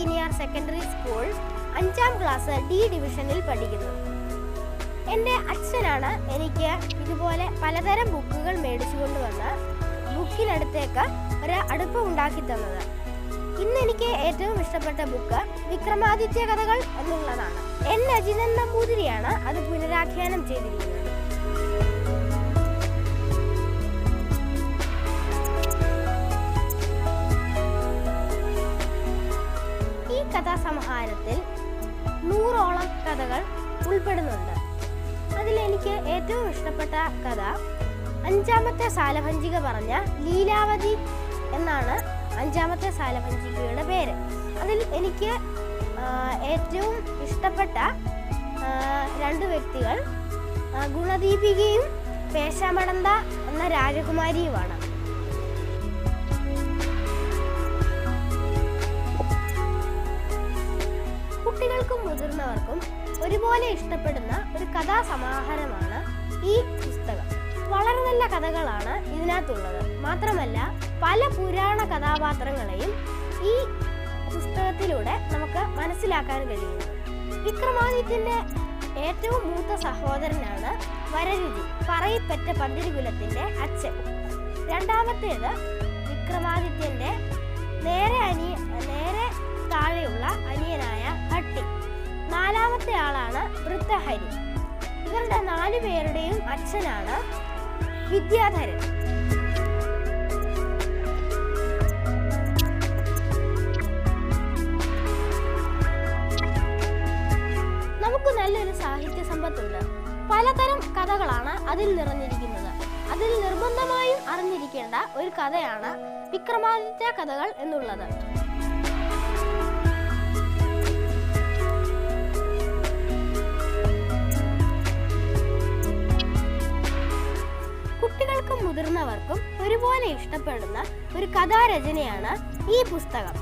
Senior secondary school 5ാം class D ഡിവിഷനിൽ പഠിക്കുന്നു. എൻ്റെ അച്ഛനാണ് എനിക്ക് ഇതുപോലെ പലതരം ബുക്കുകൾ മേടിച്ചു കൊണ്ടുവന്ന് ബുക്കിനടുത്തേക്ക് ഒരു അടുപ്പ് ഉണ്ടാക്കി തന്നത്. ഇന്ന് എനിക്ക് ഏറ്റവും ഇഷ്ടപ്പെട്ട ബുക്ക് വിക്രമാദിത്യ കഥകൾ എന്നുള്ളതാണ്. N. അജിനൻ നമ്പൂതിരിയാണ് അത് പുനരാഖ്യാനം ചെയ്തിരിക്കുന്നത്. ഈ കഥാസമാഹാരത്തിൽ 100ഓളം കഥകൾ ഉൾപ്പെടുന്നുണ്ട്. അതിലെനിക്ക് ഏറ്റവും ഇഷ്ടപ്പെട്ട കഥ 5ാമത്തെ സാലഭഞ്ജിക പറഞ്ഞ ലീലാവതി എന്നാണ് 5ാമത്തെ സാലഭഞ്ജികയുടെ പേര്. അതിൽ എനിക്ക് ഏറ്റവും ഇഷ്ടപ്പെട്ട 2 വ്യക്തികൾ ഗുണദീപികയും പേശാമടന്ത എന്ന രാജകുമാരിയുമാണ്. കുട്ടികൾക്കും മുതിർന്നവർക്കും ഒരുപോലെ ഇഷ്ടപ്പെടുന്ന ഒരു കഥാസമാഹാരമാണ് ഈ പുസ്തകം. വളരെ നല്ല കഥകളാണ് ഇതിനകത്തുള്ളത്. മാത്രമല്ല പല പുരാണ കഥാപാത്രങ്ങളെയും ഈ പുസ്തകത്തിലൂടെ നമുക്ക് മനസ്സിലാക്കാൻ കഴിയുന്നു. വിക്രമാദിത്യന്റെ ഏറ്റവും മൂത്ത സഹോദരനാണ് വരരുചി, പറയിപ്പറ്റ പന്തിരികുലത്തിന്റെ അച്ഛൻ. രണ്ടാമത്തേത് വിക്രമാദിത്യന്റെ നേരെ താഴെയുള്ള അനിയനായ ഹട്ടി. 4ാമത്തെ ആളാണ് വൃദ്ധഹരി. ഇവരുടെ 4 പേരുടെയും അച്ഛനാണ് വിദ്യാധരൻ. നമുക്ക് നല്ലൊരു സാഹിത്യ സമ്പത്തുണ്ട്. പലതരം കഥകളാണ് അതിൽ നിറഞ്ഞിരിക്കുന്നത്. അതിൽ നിർബന്ധമായും അറിഞ്ഞിരിക്കേണ്ട ഒരു കഥയാണ് വിക്രമാദിത്യ കഥകൾ എന്നുള്ളത്. കുട്ടികൾക്കും മുതിർന്നവർക്കും ഒരുപോലെ ഇഷ്ടപ്പെടുന്ന ഒരു കഥാരചനയാണ് ഈ പുസ്തകം.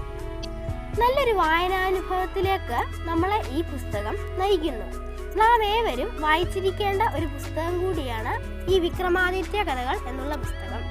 നല്ലൊരു വായനാനുഭവത്തിലേക്ക് നമ്മളെ ഈ പുസ്തകം നയിക്കുന്നു. നാം ഏവരും വായിച്ചിരിക്കേണ്ട ഒരു പുസ്തകം കൂടിയാണ് ഈ വിക്രമാദിത്യ കഥകൾ എന്നുള്ള പുസ്തകം.